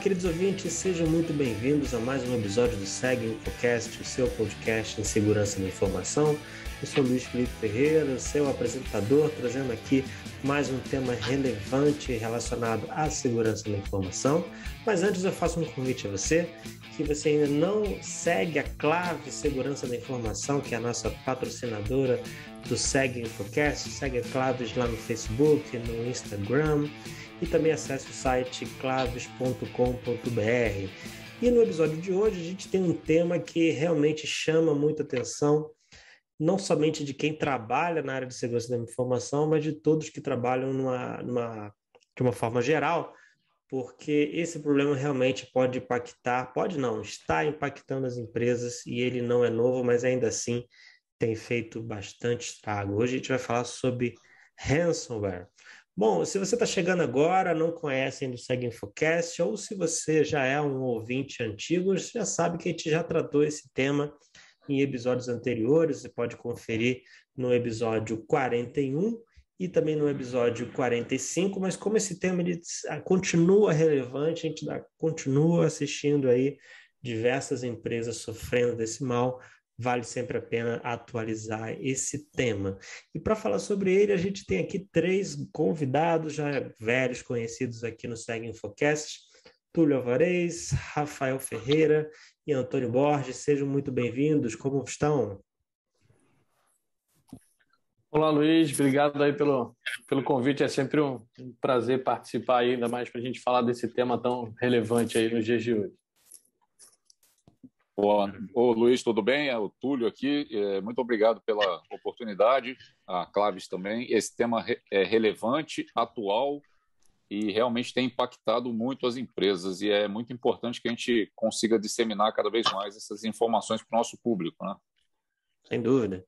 queridos ouvintes, sejam muito bem-vindos a mais um episódio do Segue Infocast, o seu podcast em segurança da informação. Eu sou Luiz Felipe Ferreira, seu apresentador, trazendo aqui mais um tema relevante relacionado à segurança da informação. Mas antes eu faço um convite a você, que você ainda não segue a Clave Segurança da Informação, que é a nossa patrocinadora do Segue Infocast, segue a Claves lá no Facebook, no Instagram, e também acesse o site claves.com.br. E no episódio de hoje a gente tem um tema que realmente chama muita atenção, não somente de quem trabalha na área de segurança da informação, mas de todos que trabalham de uma forma geral, porque esse problema realmente pode impactar, pode não, está impactando as empresas e ele não é novo, mas ainda assim tem feito bastante estrago. Hoje a gente vai falar sobre ransomware. Bom, se você está chegando agora, não conhece ainda o Segue Infocast, ou se você já é um ouvinte antigo, já sabe que a gente já tratou esse tema em episódios anteriores. Você pode conferir no episódio 41 e também no episódio 45, mas como esse tema ele continua relevante, a gente continua assistindo aí diversas empresas sofrendo desse mal, vale sempre a pena atualizar esse tema. E para falar sobre ele, a gente tem aqui três convidados já velhos, conhecidos aqui no Segue Infocast: Túlio Alvarez, Rafael Ferreira e Antônio Borges. Sejam muito bem-vindos. Como estão? Olá, Luiz. Obrigado aí pelo convite. É sempre um prazer participar aí, ainda mais para a gente falar desse tema tão relevante aí nos dias de hoje. Ô, Luiz, tudo bem? É o Túlio aqui. Muito obrigado pela oportunidade, a Claves também. Esse tema é relevante, atual e realmente tem impactado muito as empresas, e é muito importante que a gente consiga disseminar cada vez mais essas informações para o nosso público, né? Sem dúvida.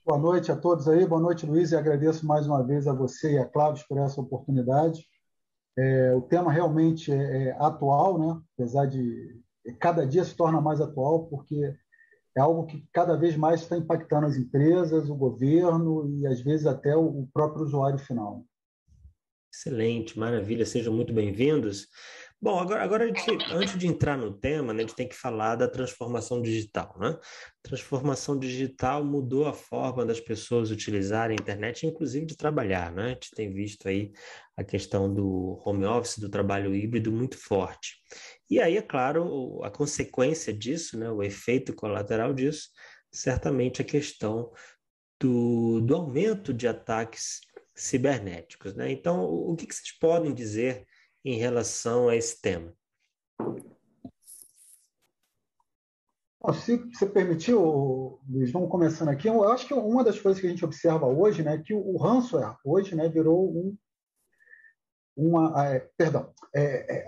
Boa noite a todos aí, boa noite, Luiz, e agradeço mais uma vez a você e a Claves por essa oportunidade. O tema realmente é atual, né? Apesar de cada dia se torna mais atual, porque é algo que cada vez mais está impactando as empresas, o governo e, às vezes, até o próprio usuário final. Excelente, maravilha, sejam muito bem-vindos. Bom, agora a gente, antes de entrar no tema, né, a gente tem que falar da transformação digital, né? Transformação digital mudou a forma das pessoas utilizarem a internet, inclusive de trabalhar, né? A gente tem visto aí a questão do home office, do trabalho híbrido muito forte. E aí, é claro, a consequência disso, né, o efeito colateral disso, certamente a questão do aumento de ataques cibernéticos, né? Então, o que vocês podem dizer em relação a esse tema? Se você permitiu, Luiz, vamos começando aqui. Eu acho que uma das coisas que a gente observa hoje, né, que o ransomware hoje, né, virou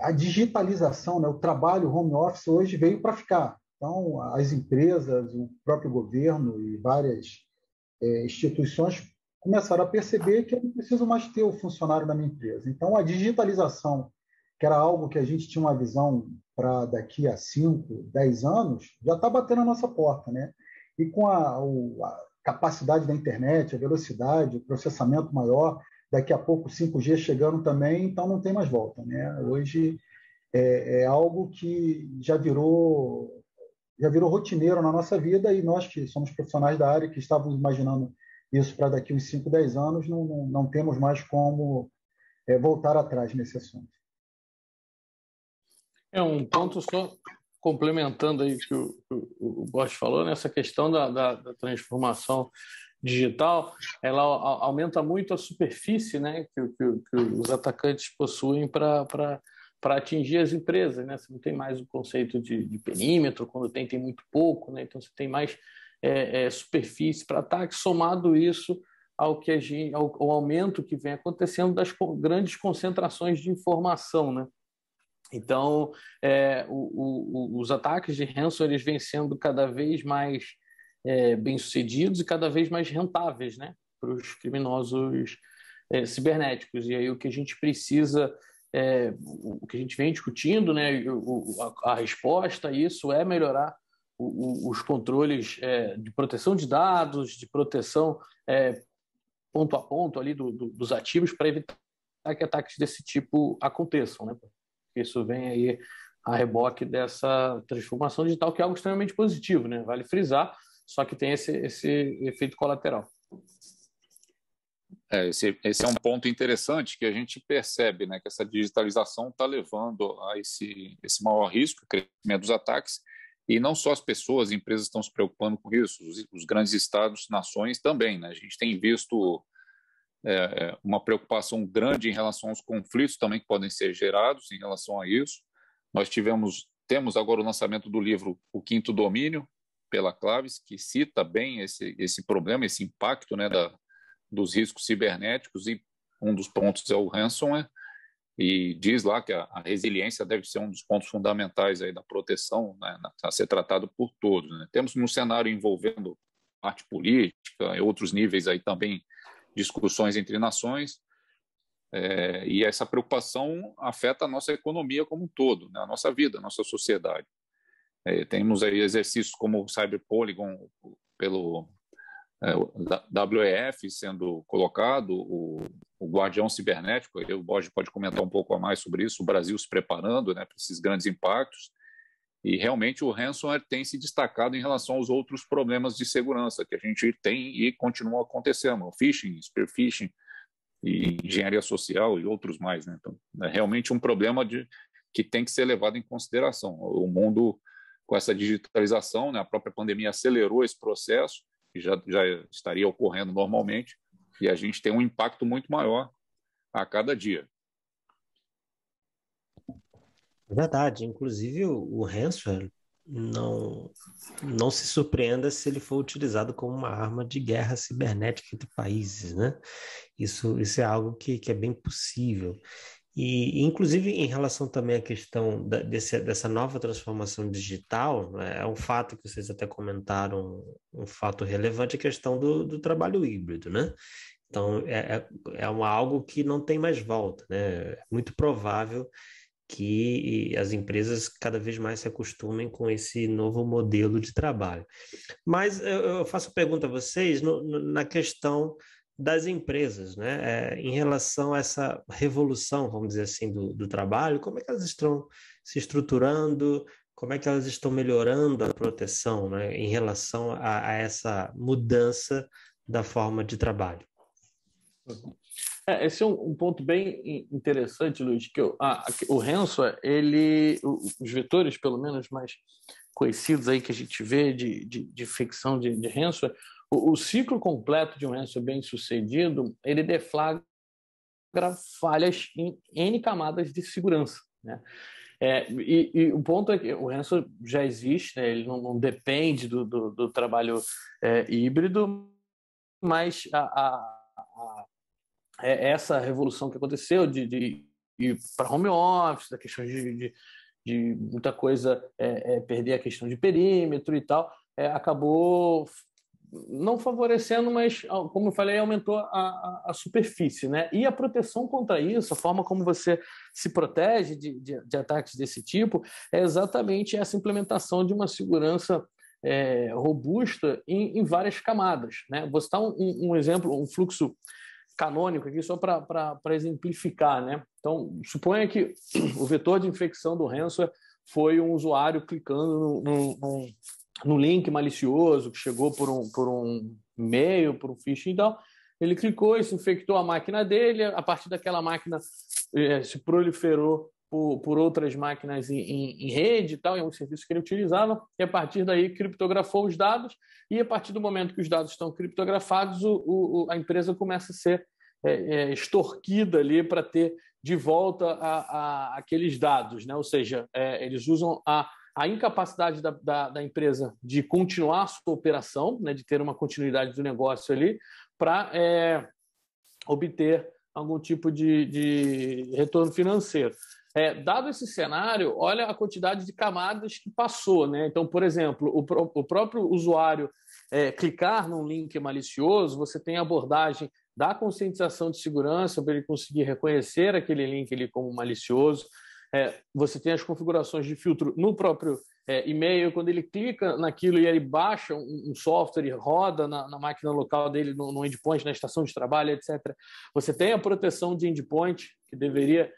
a digitalização, né, o trabalho home office hoje veio para ficar. Então, as empresas, o próprio governo e várias instituições começaram a perceber que eu não preciso mais ter o funcionário da minha empresa. Então, a digitalização, que era algo que a gente tinha uma visão para daqui a 5, 10 anos, já está batendo a nossa porta, né? E com a capacidade da internet, a velocidade, o processamento maior, daqui a pouco o 5G chegando também, então não tem mais volta, né? Hoje é algo que já virou rotineiro na nossa vida, e nós que somos profissionais da área, que estávamos imaginando isso para daqui uns 5, 10 anos, não temos mais como voltar atrás nesse assunto. Um ponto só, complementando aí o que o Borges falou, nessa questão da transformação digital, ela aumenta muito a superfície, né, que os atacantes possuem para atingir as empresas, né? Você não tem mais o conceito de perímetro, quando tem muito pouco, né? Então você tem mais superfície para ataque, somado isso ao aumento que vem acontecendo das grandes concentrações de informação, né? Então, os ataques de ransomware eles vêm sendo cada vez mais bem-sucedidos e cada vez mais rentáveis, né, para os criminosos cibernéticos. E aí o que a gente precisa, o que a gente vem discutindo, né, a resposta a isso é melhorar os controles de proteção de dados, de proteção ponto a ponto ali dos ativos, para evitar que ataques desse tipo aconteçam, né? Isso vem aí a reboque dessa transformação digital, que é algo extremamente positivo, né? Vale frisar, só que tem esse efeito colateral. Esse é um ponto interessante que a gente percebe, né, que essa digitalização está levando a esse maior risco, o crescimento dos ataques, e não só as pessoas, as empresas estão se preocupando com isso, os grandes estados, nações também, né? A gente tem visto uma preocupação grande em relação aos conflitos também que podem ser gerados em relação a isso. Nós temos agora o lançamento do livro O Quinto Domínio, pela Claves, que cita bem esse problema, esse impacto, né, dos riscos cibernéticos, e um dos pontos é o ransomware, e diz lá que a resiliência deve ser um dos pontos fundamentais aí da proteção, né, a ser tratado por todos, né? Temos um cenário envolvendo parte política e outros níveis aí também, discussões entre nações, e essa preocupação afeta a nossa economia como um todo, né, a nossa vida, a nossa sociedade. Temos aí exercícios como o Cyber Polygon pelo WEF sendo colocado, o Guardião Cibernético, o Borges pode comentar um pouco a mais sobre isso, o Brasil se preparando, né, para esses grandes impactos, e realmente o ransomware tem se destacado em relação aos outros problemas de segurança que a gente tem e continuam acontecendo, o phishing, spear phishing, e engenharia social e outros mais, né? Então, é realmente um problema que tem que ser levado em consideração. O mundo, com essa digitalização, né, a própria pandemia acelerou esse processo, que já estaria ocorrendo normalmente, e a gente tem um impacto muito maior a cada dia. Verdade, inclusive o ransomware não se surpreenda se ele for utilizado como uma arma de guerra cibernética entre países, né? Isso é algo que é bem possível. E, inclusive, em relação também à questão dessa nova transformação digital, né, é um fato que vocês até comentaram, um fato relevante, a questão do trabalho híbrido, né? Então, algo que não tem mais volta, né? É muito provável que as empresas cada vez mais se acostumem com esse novo modelo de trabalho. Mas eu faço pergunta a vocês na questão das empresas, né? Em relação a essa revolução, vamos dizer assim, do trabalho, como é que elas estão se estruturando, como é que elas estão melhorando a proteção, né, em relação a essa mudança da forma de trabalho? Esse é um ponto bem interessante, Luiz, que o ransomware, os vetores, pelo menos mais conhecidos aí que a gente vê de ficção de ransomware, o ciclo completo de um ransomware bem sucedido, ele deflagra falhas em N camadas de segurança, né? E o ponto é que o ransomware já existe, né? Ele não depende do trabalho híbrido, mas essa revolução que aconteceu de ir para home office, da questão de muita coisa perder a questão de perímetro e tal, acabou não favorecendo, mas, como eu falei, aumentou a superfície, né? E a proteção contra isso, a forma como você se protege de ataques desse tipo, é exatamente essa implementação de uma segurança robusta em várias camadas, né? Vou citar um exemplo, um fluxo canônico aqui, só para exemplificar, né? Então, suponha que o vetor de infecção do ransomware foi um usuário clicando no link malicioso que chegou por um e-mail, por um phishing e tal. Ele clicou e se infectou a máquina dele. A partir daquela máquina se proliferou por outras máquinas em rede e tal, em um serviço que ele utilizava, e a partir daí criptografou os dados, e a partir do momento que os dados estão criptografados, a empresa começa a ser extorquida ali para ter de volta aqueles dados, né? Ou seja, eles usam a incapacidade da empresa de continuar a sua operação, né, de ter uma continuidade do negócio ali, para obter algum tipo de retorno financeiro. Dado esse cenário, olha a quantidade de camadas que passou, né? Então, por exemplo, o próprio usuário clicar num link malicioso, você tem a abordagem da conscientização de segurança para ele conseguir reconhecer aquele link ali como malicioso. Você tem as configurações de filtro no próprio e-mail, quando ele clica naquilo e ele baixa um software e roda na máquina local dele, no endpoint, na estação de trabalho, etc. Você tem a proteção de endpoint, que deveria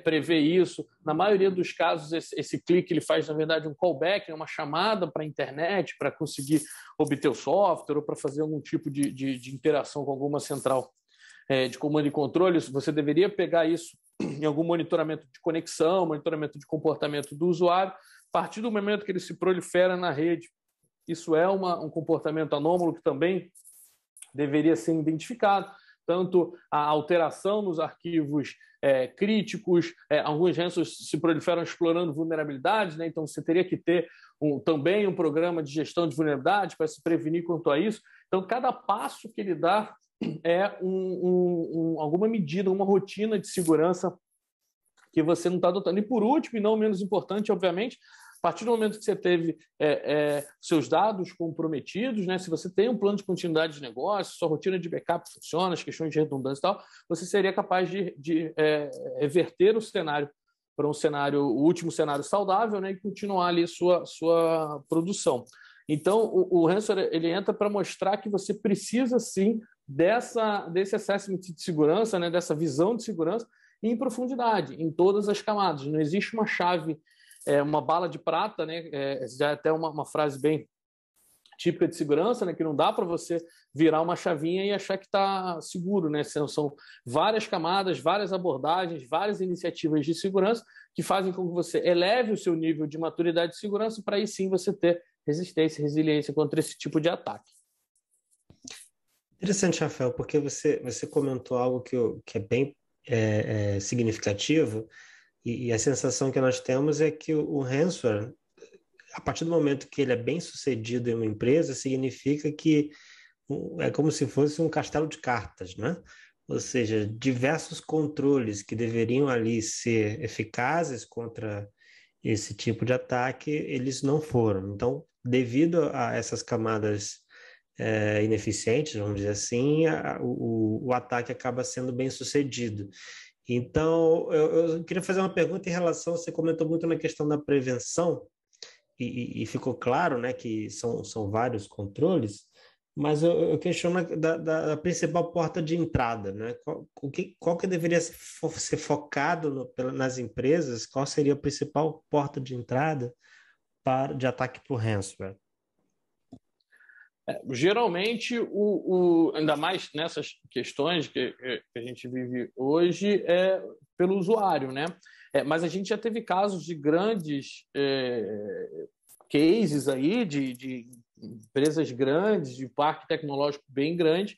prevê isso. Na maioria dos casos, esse clique ele faz, na verdade, um callback, uma chamada para a internet para conseguir obter o software ou para fazer algum tipo de interação com alguma central de comando e controle. Você deveria pegar isso em algum monitoramento de conexão, monitoramento de comportamento do usuário. A partir do momento que ele se prolifera na rede, isso é um comportamento anômalo que também deveria ser identificado. Tanto a alteração nos arquivos críticos, alguns ransomwares se proliferam explorando vulnerabilidades, né? Então você teria que ter também um programa de gestão de vulnerabilidades para se prevenir quanto a isso. Então, cada passo que ele dá é alguma medida, uma rotina de segurança que você não está adotando. E por último, e não menos importante, obviamente, a partir do momento que você teve seus dados comprometidos, né, se você tem um plano de continuidade de negócio, sua rotina de backup funciona, as questões de redundância e tal, você seria capaz de reverter o cenário para o último cenário saudável, né, e continuar ali sua produção. Então, o ransomware ele entra para mostrar que você precisa, sim, desse assessment de segurança, né, dessa visão de segurança em profundidade, em todas as camadas. Não existe uma chave, uma bala de prata, né? Já é até uma frase bem típica de segurança, né? Que não dá para você virar uma chavinha e achar que está seguro, né? São várias camadas, várias abordagens, várias iniciativas de segurança que fazem com que você eleve o seu nível de maturidade de segurança para aí sim você ter resistência e resiliência contra esse tipo de ataque. Interessante, Rafael, porque você comentou algo que é bem significativo, e a sensação que nós temos é que o ransomware, a partir do momento que ele é bem sucedido em uma empresa, significa que é como se fosse um castelo de cartas, né? Ou seja, diversos controles que deveriam ali ser eficazes contra esse tipo de ataque, eles não foram. Então, devido a essas camadas ineficientes, vamos dizer assim, o ataque acaba sendo bem sucedido. Então, eu queria fazer uma pergunta em relação, você comentou muito na questão da prevenção, e ficou claro, né, que são vários controles, mas eu questiono da principal porta de entrada, né? Qual que deveria ser focado nas empresas, qual seria a principal porta de entrada de ataque por ransomware? Geralmente, ainda mais nessas questões que a gente vive hoje, é pelo usuário, né? Mas a gente já teve casos de grandes cases aí, de empresas grandes, de parque tecnológico bem grande,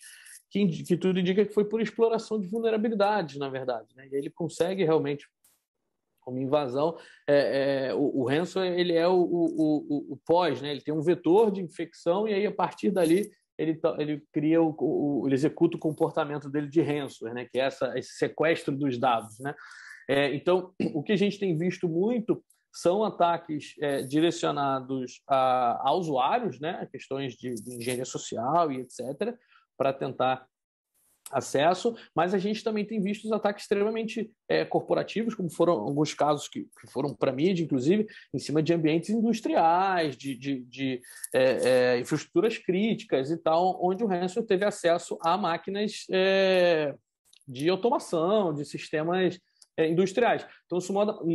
que tudo indica que foi por exploração de vulnerabilidades, na verdade, né? E ele consegue realmente, como invasão, o ransomware ele é o pós, né? Ele tem um vetor de infecção e aí a partir dali ele cria ele executa o comportamento dele de ransomware, né? Que é esse sequestro dos dados, né? Então, o que a gente tem visto muito são ataques direcionados a usuários, né? Questões de engenharia social e etc., para tentar acesso, mas a gente também tem visto os ataques extremamente corporativos, como foram alguns casos que foram para a mídia, inclusive, em cima de ambientes industriais, de infraestruturas críticas e tal, onde o ransomware teve acesso a máquinas de automação, de sistemas industriais. Então, isso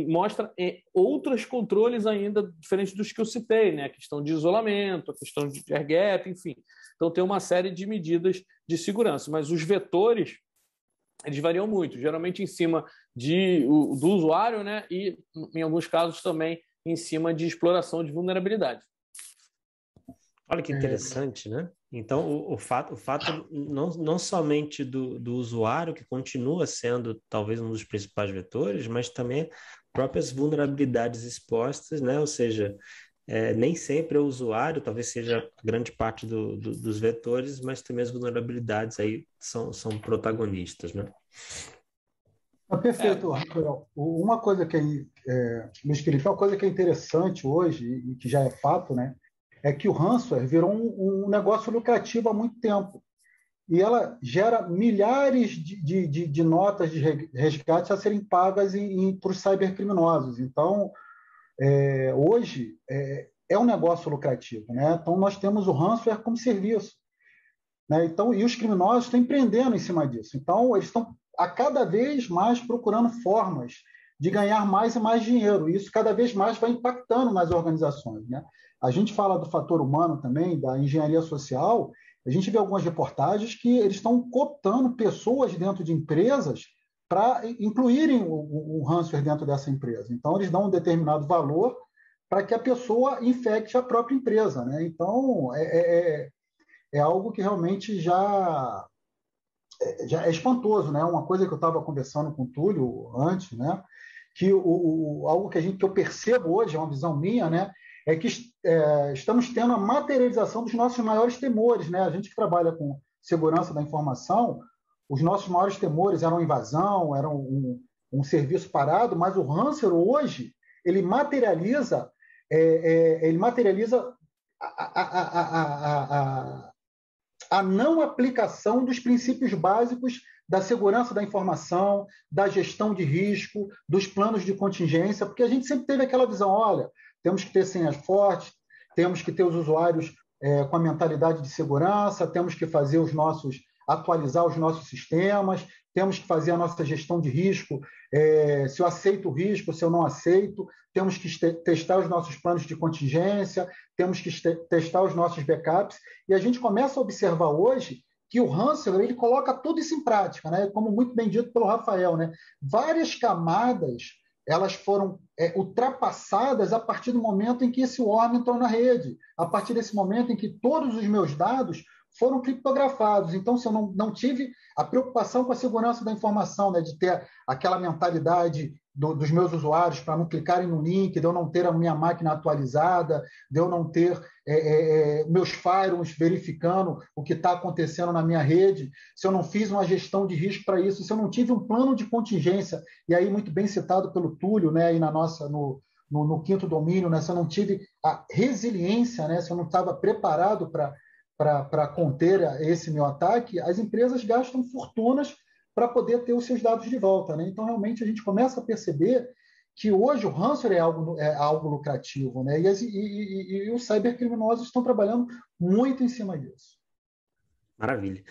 mostra outros controles ainda diferentes dos que eu citei, né? A questão de isolamento, a questão de air gap, enfim. Então, tem uma série de medidas de segurança, mas os vetores, eles variam muito, geralmente em cima do usuário, né? E, em alguns casos, também em cima de exploração de vulnerabilidade. Olha que interessante, né? Então, o fato não somente do usuário, que continua sendo talvez um dos principais vetores, mas também próprias vulnerabilidades expostas, né? Ou seja, nem sempre é o usuário, talvez seja grande parte dos vetores, mas também as vulnerabilidades aí são protagonistas, né? Perfeito, Rafael. Uma coisa que Luiz Felipe, uma coisa que é interessante hoje, e que já é fato, né? É que o ransomware virou um negócio lucrativo há muito tempo. E ela gera milhares de notas de resgate a serem pagas para os cybercriminosos. Então, hoje, é um negócio lucrativo, né? Então, nós temos o ransomware como serviço, né? Então, e os criminosos estão empreendendo em cima disso. Então, eles estão a cada vez mais procurando formas de ganhar mais e mais dinheiro. E isso cada vez mais vai impactando nas organizações, né? A gente fala do fator humano também, da engenharia social, a gente vê algumas reportagens que eles estão cooptando pessoas dentro de empresas para incluírem o ransomware dentro dessa empresa. Então, eles dão um determinado valor para que a pessoa infecte a própria empresa, né? Então, é algo que realmente já é espantoso, né? Uma coisa que eu estava conversando com o Túlio antes, né? Que algo que eu percebo hoje, é uma visão minha, né? É que estamos tendo a materialização dos nossos maiores temores, né? A gente que trabalha com segurança da informação, os nossos maiores temores eram invasão, eram um serviço parado, mas o ransomware hoje ele materializa a não aplicação dos princípios básicos da segurança da informação, da gestão de risco, dos planos de contingência, porque a gente sempre teve aquela visão, olha, temos que ter senhas fortes, temos que ter os usuários com a mentalidade de segurança, temos que fazer atualizar os nossos sistemas, temos que fazer a nossa gestão de risco, se eu aceito o risco, se eu não aceito, temos que testar os nossos planos de contingência, temos que testar os nossos backups, e a gente começa a observar hoje que o ransomware ele coloca tudo isso em prática, né? Como muito bem dito pelo Rafael, né? Várias camadas elas foram ultrapassadas a partir do momento em que esse worm entrou na rede, a partir desse momento em que todos os meus dados foram criptografados. Então, se eu não tive a preocupação com a segurança da informação, né, de ter aquela mentalidade dos meus usuários para não clicarem no link, de eu não ter a minha máquina atualizada, de eu não ter meus firewalls verificando o que está acontecendo na minha rede, se eu não fiz uma gestão de risco para isso, se eu não tive um plano de contingência, e aí muito bem citado pelo Túlio, né, aí no quinto domínio, né, se eu não tive a resiliência, né, se eu não estava preparado para conter esse meu ataque, as empresas gastam fortunas para poder ter os seus dados de volta, né? Então, realmente, a gente começa a perceber que hoje o ransomware é algo lucrativo, né? E os cybercriminosos estão trabalhando muito em cima disso. Maravilha.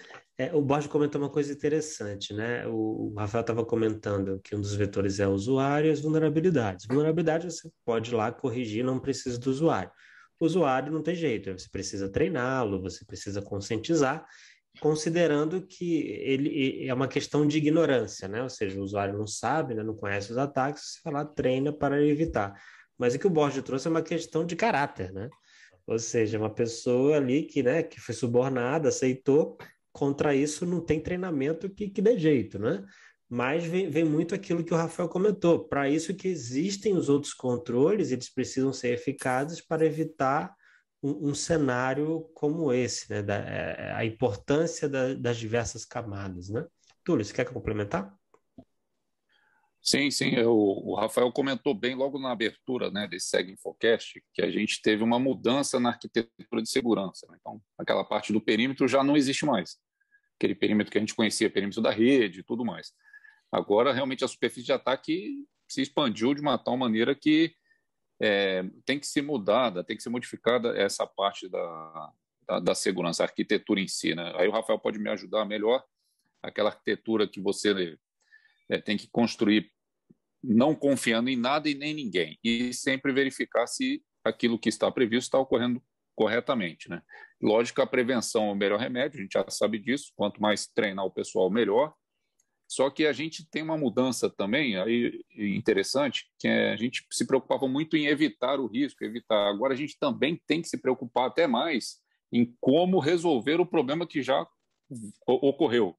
O Borges comentou uma coisa interessante, né? O Rafael estava comentando que um dos vetores é o usuário e as vulnerabilidades. Vulnerabilidade você pode ir lá corrigir, não precisa do usuário. O usuário não tem jeito, você precisa treiná-lo, você precisa conscientizar, considerando que ele é uma questão de ignorância, né? Ou seja, o usuário não sabe, né? Não conhece os ataques, você vai lá, treina para evitar. Mas o que o Borges trouxe é uma questão de caráter, né? Ou seja, uma pessoa ali que foi subornada, aceitou, contra isso não tem treinamento que dê jeito, né? Mas vem muito aquilo que o Rafael comentou. Para isso que existem os outros controles, eles precisam ser eficazes para evitar um cenário como esse, né? A importância das diversas camadas, né? Túlio, você quer complementar? Sim, sim. O Rafael comentou bem logo na abertura, né, desse Seg Infocast que a gente teve uma mudança na arquitetura de segurança, né? Então, aquela parte do perímetro já não existe mais. Aquele perímetro que a gente conhecia, perímetro da rede e tudo mais. Agora, realmente, a superfície de ataque se expandiu de uma tal maneira que tem que ser mudada, tem que ser modificada essa parte da segurança, a arquitetura em si, né? Aí o Rafael pode me ajudar melhor. Aquela arquitetura que você tem que construir não confiando em nada e nem ninguém, e sempre verificar se aquilo que está previsto está ocorrendo corretamente, né? Lógico que a prevenção é o melhor remédio, a gente já sabe disso, quanto mais treinar o pessoal, melhor. Só que a gente tem uma mudança também aí interessante, que a gente se preocupava muito em evitar o risco, evitar. Agora a gente também tem que se preocupar até mais em como resolver o problema que já ocorreu.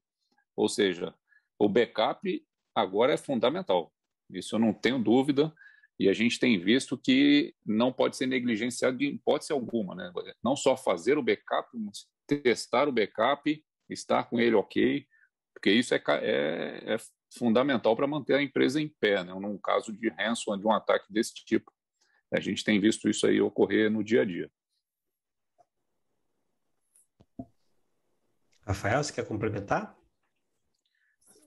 Ou seja, o backup agora é fundamental. Isso eu não tenho dúvida, e a gente tem visto que não pode ser negligenciado de hipótese alguma, né? Não só fazer o backup, mas testar o backup, estar com ele ok, porque isso é fundamental para manter a empresa em pé, né? Num caso de ransomware, de um ataque desse tipo. A gente tem visto isso aí ocorrer no dia a dia. Rafael, você quer complementar?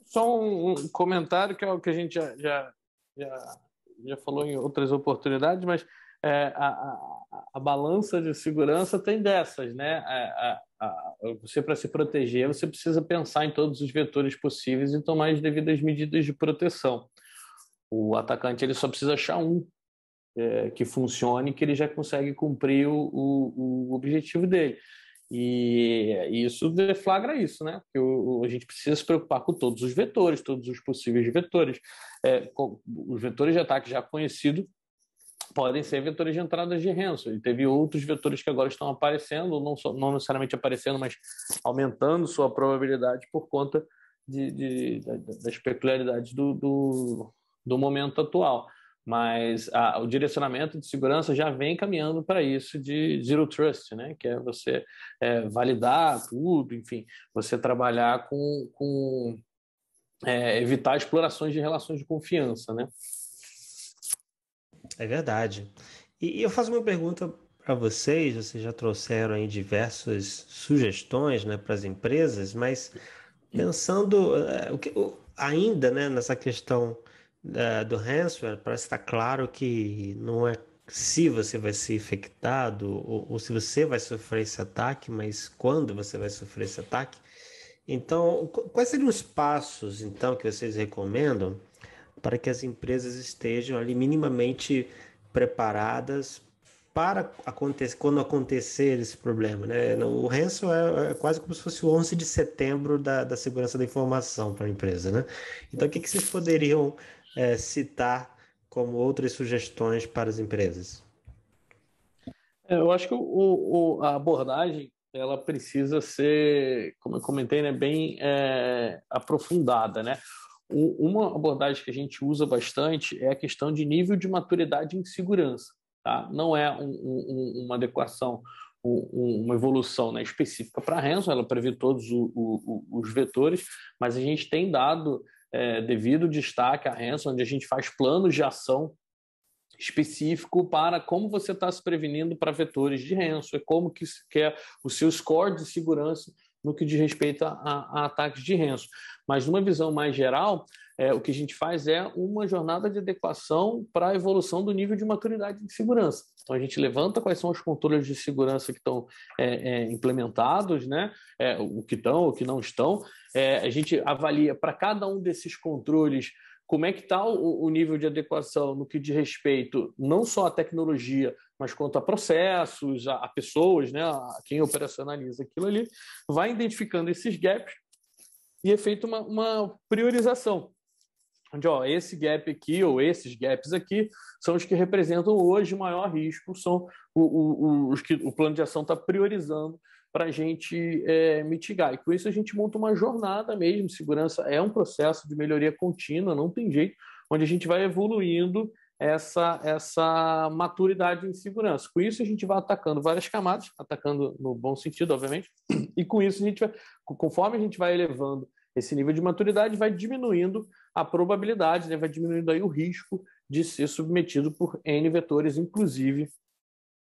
Só um comentário que é o que a gente já falou em outras oportunidades, mas a balança de segurança tem dessas, né? Você, para se proteger, você precisa pensar em todos os vetores possíveis e tomar as devidas medidas de proteção. O atacante ele só precisa achar um que funcione, que ele já consegue cumprir o objetivo dele. E isso deflagra isso, né? Porque a gente precisa se preocupar com todos os vetores, todos os possíveis vetores. Os vetores de ataque já conhecidos podem ser vetores de entradas de ransom. E teve outros vetores que agora estão aparecendo, não necessariamente aparecendo, mas aumentando sua probabilidade por conta das peculiaridades do momento atual. Mas o direcionamento de segurança já vem caminhando para isso de Zero Trust, né? Que é você validar tudo, enfim, você trabalhar com evitar explorações de relações de confiança, né? É verdade. E eu faço uma pergunta para vocês já trouxeram aí diversas sugestões, né, para as empresas, mas pensando ainda, né, nessa questão do ransomware, parece estar claro que não é se você vai ser infectado ou se você vai sofrer esse ataque, mas quando você vai sofrer esse ataque. Então, quais seriam os passos, então, que vocês recomendam para que as empresas estejam ali minimamente preparadas para quando acontecer esse problema, né? O ransom é quase como se fosse o 11 de setembro da segurança da informação para a empresa, né? Então, o que vocês poderiam citar como outras sugestões para as empresas? Eu acho que a abordagem ela precisa ser, como eu comentei, né, bem aprofundada, né? Uma abordagem que a gente usa bastante é a questão de nível de maturidade em segurança, tá? Não é uma adequação, uma evolução, né, específica para a ransom, ela prevê todos os vetores, mas a gente tem dado devido destaque à ransom, onde a gente faz planos de ação específico para como você está se prevenindo para vetores de ransomware, como que é o seu score de segurança no que diz respeito a ataques de ransomware. Mas numa visão mais geral, o que a gente faz é uma jornada de adequação para a evolução do nível de maturidade de segurança. Então a gente levanta quais são os controles de segurança que estão implementados, né? O que estão, o que não estão. A gente avalia para cada um desses controles como é que está o nível de adequação no que diz respeito não só à tecnologia, mas quanto a processos, a pessoas, né, a quem operacionaliza aquilo ali, vai identificando esses gaps e é feita uma priorização. Onde, esse gap aqui ou esses gaps aqui são os que representam hoje o maior risco, são os que o plano de ação está priorizando para a gente mitigar. E com isso a gente monta uma jornada mesmo. Segurança é um processo de melhoria contínua, não tem jeito, onde a gente vai evoluindo essa maturidade em segurança. Com isso a gente vai atacando várias camadas, atacando no bom sentido, obviamente, e com isso a gente vai, conforme a gente vai elevando esse nível de maturidade, vai diminuindo a probabilidade, né? Vai diminuindo aí o risco de ser submetido por N vetores, inclusive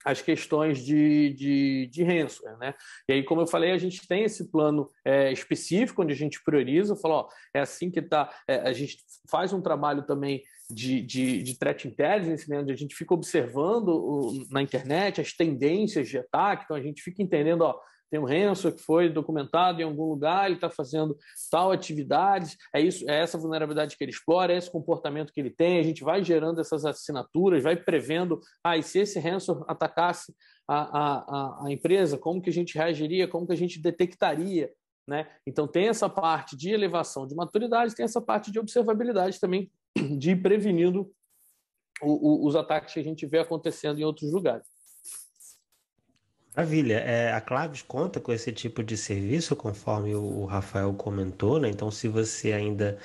as questões de ransomware, né? E aí, como eu falei, a gente tem esse plano específico, onde a gente prioriza, fala, é assim que está. A gente faz um trabalho também de threat intelligence, né? Onde a gente fica observando na internet as tendências de ataque, então a gente fica entendendo, tem um ransomware que foi documentado em algum lugar, ele está fazendo tal atividade, é essa vulnerabilidade que ele explora, é esse comportamento que ele tem, a gente vai gerando essas assinaturas, vai prevendo, e se esse ransomware atacasse a empresa, como que a gente reagiria, como que a gente detectaria, né? Então tem essa parte de elevação de maturidade, tem essa parte de observabilidade também, de ir prevenindo os ataques que a gente vê acontecendo em outros lugares. Maravilha. A Claves conta com esse tipo de serviço, conforme o Rafael comentou, né? Então, se você ainda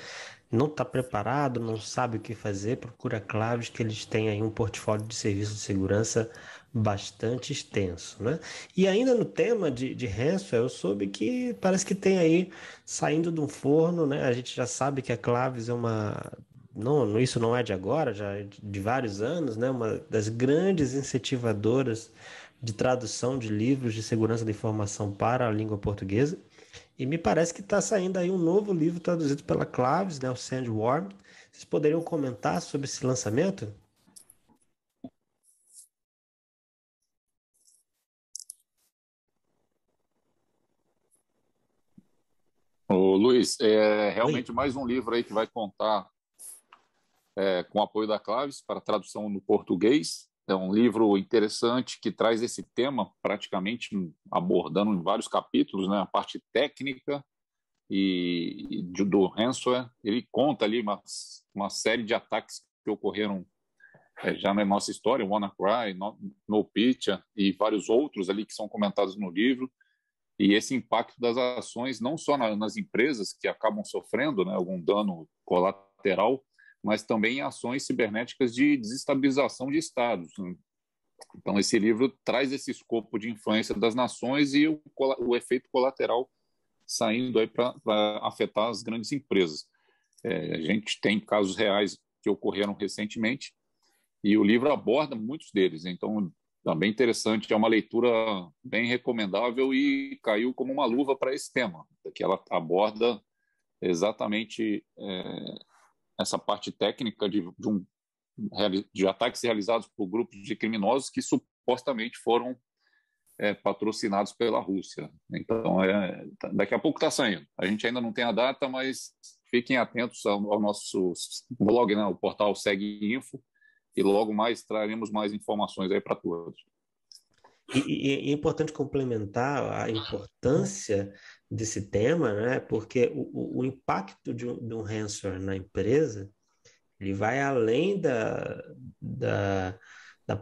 não está preparado, não sabe o que fazer, procura a Claves, que eles têm aí um portfólio de serviços de segurança bastante extenso, né? E ainda no tema de ransomware, eu soube que parece que tem aí, saindo de um forno, né? A gente já sabe que a Claves é Não, isso não é de agora, já é de vários anos, né? Uma das grandes incentivadoras de tradução de livros de segurança da informação para a língua portuguesa. E me parece que está saindo aí um novo livro traduzido pela Claves, né? O Sandworm. Vocês poderiam comentar sobre esse lançamento? Ô, Luiz, realmente Oi. mais um livro aí que vai contar com apoio da Claves, para tradução no português. É um livro interessante que traz esse tema praticamente abordando em vários capítulos, né, a parte técnica do ransomware. Ele conta ali uma série de ataques que ocorreram já na nossa história, WannaCry, NotPetya e vários outros ali que são comentados no livro. E esse impacto das ações, não só nas empresas que acabam sofrendo, né, algum dano colateral, mas também em ações cibernéticas de desestabilização de estados. Então, esse livro traz esse escopo de influência das nações e o efeito colateral saindo aí para afetar as grandes empresas. A gente tem casos reais que ocorreram recentemente e o livro aborda muitos deles. Então, é bem interessante, é uma leitura bem recomendável e caiu como uma luva para esse tema, que ela aborda exatamente essa parte técnica de ataques realizados por grupos de criminosos que supostamente foram patrocinados pela Rússia. Então, daqui a pouco está saindo. A gente ainda não tem a data, mas fiquem atentos ao nosso blog, né, o portal SegInfo, e logo mais traremos mais informações aí para todos. E é importante complementar a importância desse tema, né? Porque o impacto de um ransomware na empresa, ele vai além da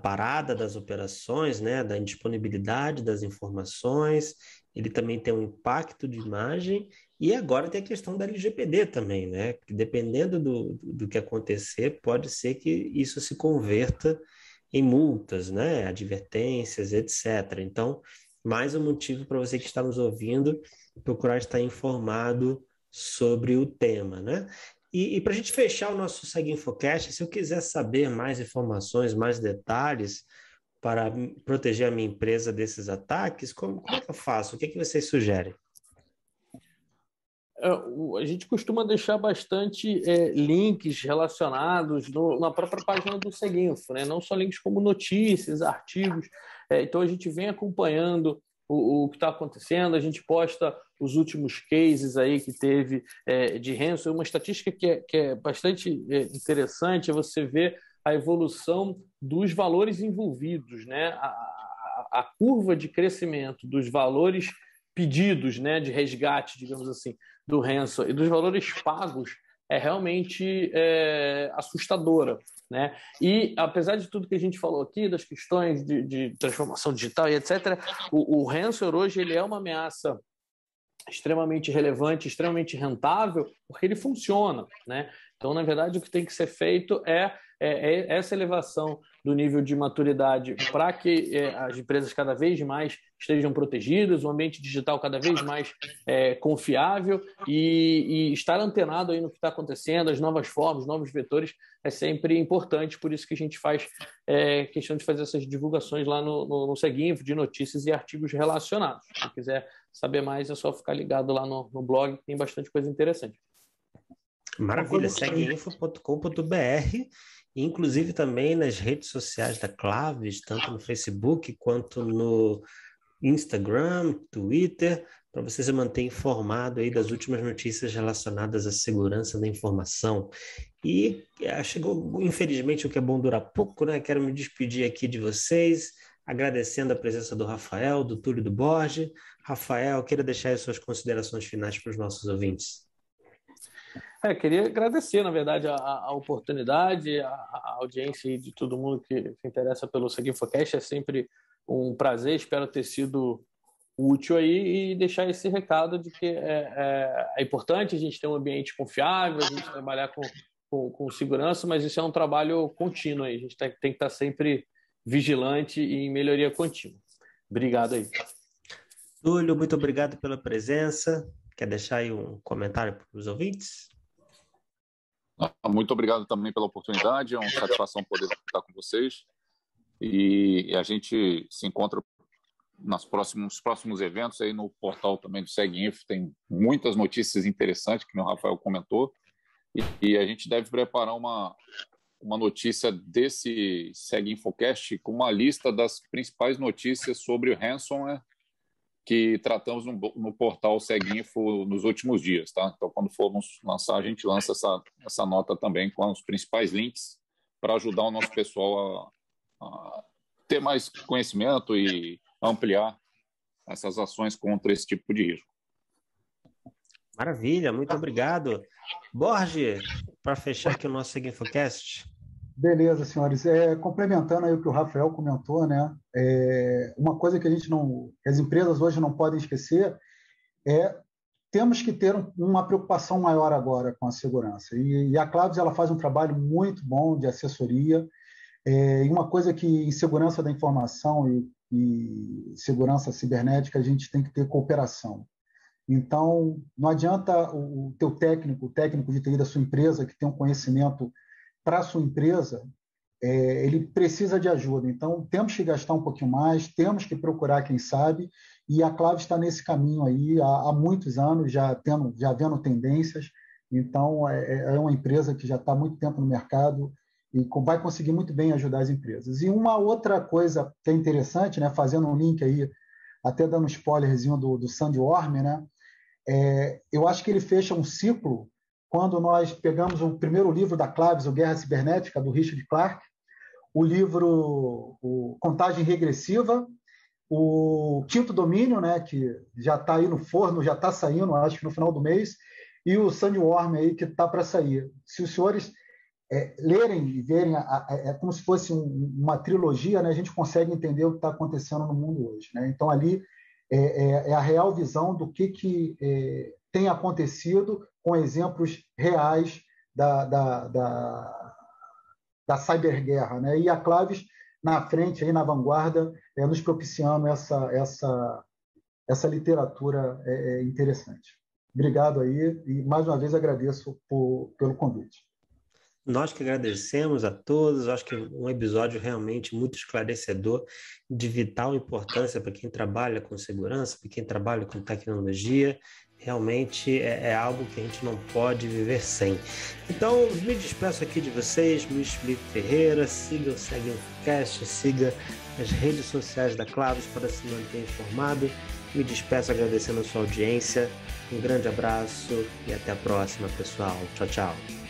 parada das operações, né? Da indisponibilidade das informações, ele também tem um impacto de imagem, e agora tem a questão da LGPD também, né? Que dependendo do que acontecer, pode ser que isso se converta em multas, né? Advertências, etc. Então, mais um motivo para você que está nos ouvindo procurar estar informado sobre o tema, né? E para a gente fechar o nosso SegInfoCast, se eu quiser saber mais informações, mais detalhes para proteger a minha empresa desses ataques, como é que eu faço? O que é que vocês sugerem? A gente costuma deixar bastante links relacionados na própria página do SegInfo, né? Não só links como notícias, artigos. Então, a gente vem acompanhando o que está acontecendo, a gente posta os últimos cases aí que teve de ransomware. Uma estatística que é bastante interessante é você ver a evolução dos valores envolvidos, né? A curva de crescimento dos valores pedidos, né, de resgate, digamos assim, do ransomware e dos valores pagos é realmente assustadora, né? E apesar de tudo que a gente falou aqui, das questões de transformação digital e etc., o ransomware hoje ele é uma ameaça extremamente relevante, extremamente rentável, porque ele funciona, né? Então, na verdade, o que tem que ser feito é essa elevação do nível de maturidade para que as empresas cada vez mais estejam protegidas, o ambiente digital cada vez mais confiável e estar antenado aí no que está acontecendo, as novas formas, novos vetores, é sempre importante. Por isso que a gente faz questão de fazer essas divulgações lá no SegInfo, de notícias e artigos relacionados. Se quiser saber mais, é só ficar ligado lá no blog, tem bastante coisa interessante. Maravilha, seguinfo.com.br, inclusive também nas redes sociais da Claves, tanto no Facebook quanto no Instagram, Twitter, para você se manter informado aí das últimas notícias relacionadas à segurança da informação. E chegou, infelizmente, o que é bom durar pouco, né? Quero me despedir aqui de vocês, agradecendo a presença do Rafael, do Túlio e do Borges. Rafael, queira deixar as suas considerações finais para os nossos ouvintes. Queria agradecer, na verdade, a oportunidade, a audiência de todo mundo que se interessa pelo SegInfoCast. É sempre um prazer, espero ter sido útil aí e deixar esse recado de que é importante a gente ter um ambiente confiável, a gente trabalhar com segurança, mas isso é um trabalho contínuo aí. A gente tem que estar sempre vigilante e em melhoria contínua. Obrigado aí. Túlio, muito obrigado pela presença. Quer deixar aí um comentário para os ouvintes? Muito obrigado também pela oportunidade, é uma satisfação poder estar com vocês e a gente se encontra nos próximos eventos aí no portal também do SegInfo, tem muitas notícias interessantes que o Rafael comentou e a gente deve preparar uma notícia desse SegInfoCast com uma lista das principais notícias sobre o ransomware que tratamos no portal Seguinfo nos últimos dias, tá? Então, quando formos lançar, a gente lança essa nota também com os principais links para ajudar o nosso pessoal a ter mais conhecimento e ampliar essas ações contra esse tipo de risco. Maravilha, muito obrigado. Borges, para fechar aqui o nosso SegInfoCast. Beleza, senhores. Complementando aí o que o Rafael comentou, né? Uma coisa que as empresas hoje não podem esquecer temos que ter uma preocupação maior agora com a segurança. E a Claves ela faz um trabalho muito bom de assessoria. E uma coisa que em segurança da informação e segurança cibernética a gente tem que ter cooperação. Então, não adianta o técnico de TI da sua empresa, que tem um conhecimento para a sua empresa, ele precisa de ajuda. Então, temos que gastar um pouquinho mais, temos que procurar quem sabe, e a Claves está nesse caminho aí há muitos anos, já vendo tendências. Então, é uma empresa que já está há muito tempo no mercado e vai conseguir muito bem ajudar as empresas. E uma outra coisa que é interessante, né, fazendo um link aí, até dando um spoilerzinho do Sandy Worm, né, eu acho que ele fecha um ciclo quando nós pegamos o primeiro livro da Claves, o Guerra Cibernética, do Richard Clark, o livro Contagem Regressiva, o Quinto Domínio, né, que já está aí no forno, já está saindo, acho que no final do mês, e o Sandy Worm aí, que está para sair. Se os senhores lerem e verem, é como se fosse uma trilogia, né, a gente consegue entender o que está acontecendo no mundo hoje, né? Então, ali é a real visão do que tem acontecido com exemplos reais da cyberguerra, né? E a Claves na frente, aí na vanguarda, nos propiciando essa literatura interessante. Obrigado aí e, mais uma vez, agradeço pelo convite. Nós que agradecemos a todos, acho que um episódio realmente muito esclarecedor, de vital importância para quem trabalha com segurança, para quem trabalha com tecnologia. Realmente é algo que a gente não pode viver sem. Então, me despeço aqui de vocês, Luiz Felipe Ferreira. Siga o SegInfoCast, siga as redes sociais da Claves para se manter informado. Me despeço agradecendo a sua audiência. Um grande abraço e até a próxima, pessoal. Tchau, tchau.